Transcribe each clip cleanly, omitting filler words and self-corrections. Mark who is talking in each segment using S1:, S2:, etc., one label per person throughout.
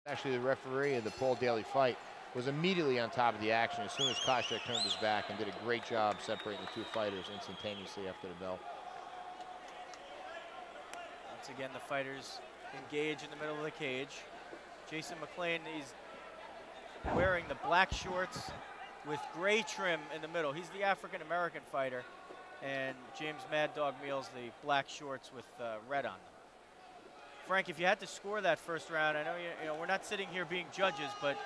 S1: Actually, the referee of the Paul Daly fight was immediately on top of the action as soon as Koscheck turned his back and did a great job separating the two fighters instantaneously after the bell.
S2: Once again, the fighters engage in the middle of the cage. Jason McLean, he's wearing the black shorts with gray trim in the middle. He's the African-American fighter, and James Mad Dog Meals the black shorts with red on them. Frank, if you had to score that first round, I know you know we're not sitting here being judges, but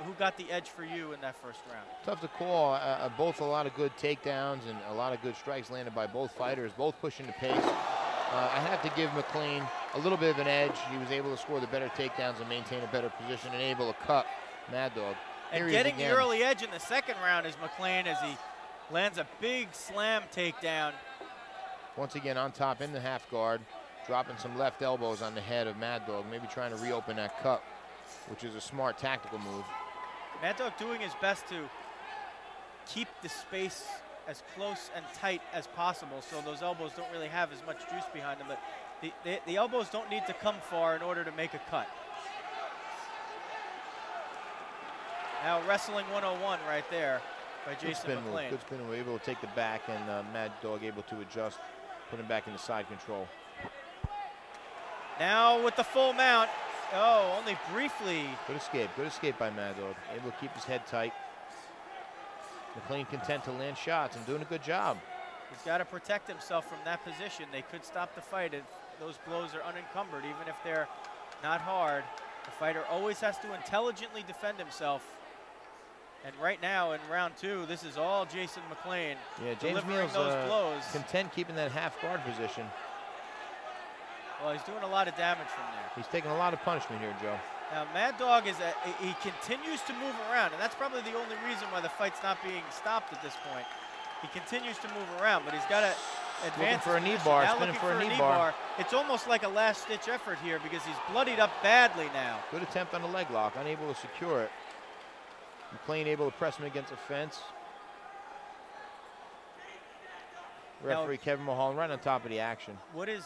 S2: who got the edge for you in that first round?
S1: Tough to call. Both a lot of good takedowns and a lot of good strikes landed by both fighters, both pushing the pace. I have to give McLean a little bit of an edge. He was able to score the better takedowns and maintain a better position and able to cut Mad Dog.
S2: And getting the early edge in the second round is McLean as he lands a big slam takedown.
S1: Once again on top in the half guard, dropping some left elbows on the head of Mad Dog, maybe trying to reopen that cut, which is a smart tactical move.
S2: Mad Dog doing his best to keep the space as close and tight as possible so those elbows don't really have as much juice behind them, but the elbows don't need to come far in order to make a cut. Now wrestling 101 right there by Jason McLean.
S1: Good spin move, able to take the back, and Mad Dog able to adjust, put him back into side control.
S2: Now with the full mount, oh, only briefly.
S1: Good escape by Mad Dog, able to keep his head tight. McLean content to land shots and doing a good job.
S2: He's got to protect himself from that position. They could stop the fight if those blows are unencumbered, even if they're not hard. The fighter always has to intelligently defend himself. And right now in round two, this is all Jason McLean.
S1: Yeah, James
S2: delivering those blows.
S1: Content keeping that half guard position.
S2: Well, he's doing a lot of damage from there.
S1: He's taking a lot of punishment here, Joe.
S2: Now, Mad Dog he continues to move around, and that's probably the only reason why the fight's not being stopped at this point. He continues to move around, but he's got to advance.
S1: Looking for a knee bar,
S2: now
S1: spinning for a knee bar.
S2: It's almost like a last-ditch effort here because he's bloodied up badly now.
S1: Good attempt on the leg lock, unable to secure it. McLean able to press him against the fence. Referee Kevin Mulholland right on top of the action.
S2: What is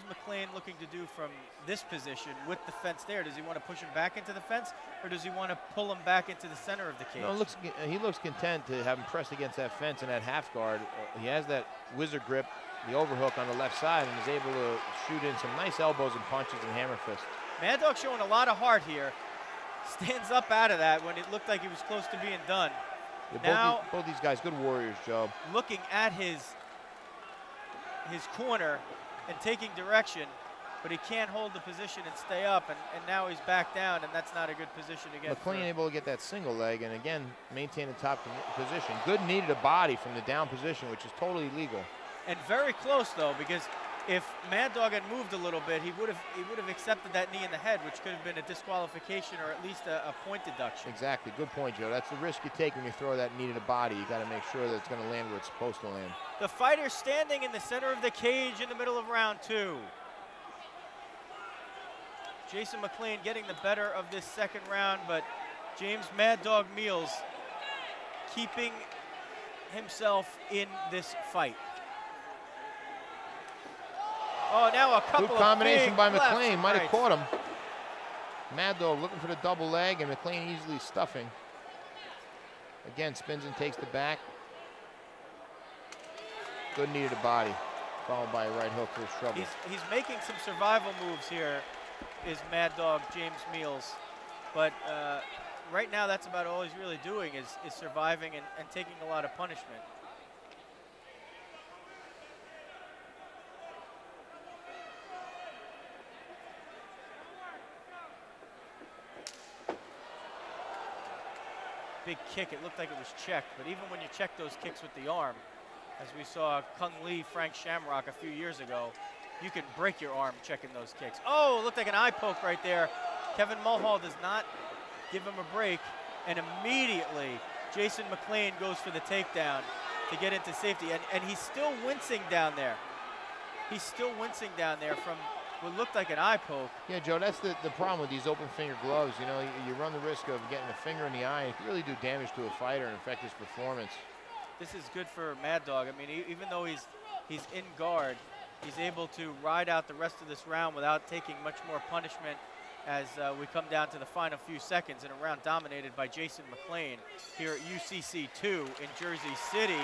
S2: McLean looking to do from this position with the fence there? Does he want to push him back into the fence, or does he want to pull him back into the center of the cage?
S1: No, he looks content to have him pressed against that fence and that half guard. He has that wizard grip, the overhook on the left side, and is able to shoot in some nice elbows and punches and hammer fists.
S2: Mad Dog showing a lot of heart here. Stands up out of that when it looked like he was close to being done.
S1: Yeah,
S2: now,
S1: both these guys, good warriors, Joe.
S2: Looking at his corner and taking direction, but he can't hold the position and stay up, and now he's back down, and that's not a good position again.
S1: McLean able to get that single leg, and again, maintain the top position. Good knee to the body from the down position, which is totally legal.
S2: And very close, though, because if Mad Dog had moved a little bit, he would have accepted that knee in the head, which could have been a disqualification or at least a point deduction.
S1: Exactly. Good point, Joe. That's the risk you take when you throw that knee to the body. You got to make sure that it's going to land where it's supposed to land.
S2: The fighter standing in the center of the cage in the middle of round two. Jason McLean getting the better of this second round, but James Mad Dog Meals keeping himself in this fight. Oh, now a couple
S1: good combination
S2: of
S1: by
S2: lefts.
S1: McLean. Might have caught him. Mad Dog looking for the double leg, and McLean easily stuffing. Again, spins and takes the back. Good knee to the body, followed by a right hook for his trouble.
S2: He's making some survival moves here, is Mad Dog James Meals. But right now, that's about all he's really doing is surviving and taking a lot of punishment. Big kick, it looked like it was checked, but even when you check those kicks with the arm, as we saw Kung Lee, Frank Shamrock a few years ago, you can break your arm checking those kicks. Oh, it looked like an eye poke right there. Kevin Mulhall does not give him a break, and immediately Jason McLean goes for the takedown to get into safety, and he's still wincing down there. He's still wincing down there from what looked like an eye poke.
S1: Yeah, Joe, that's the problem with these open finger gloves. You know, you run the risk of getting a finger in the eye. It can really do damage to a fighter and affect his performance.
S2: This is good for Mad Dog. I mean, even though he's in guard, he's able to ride out the rest of this round without taking much more punishment as we come down to the final few seconds in a round dominated by Jason McLean here at UCC 2 in Jersey City.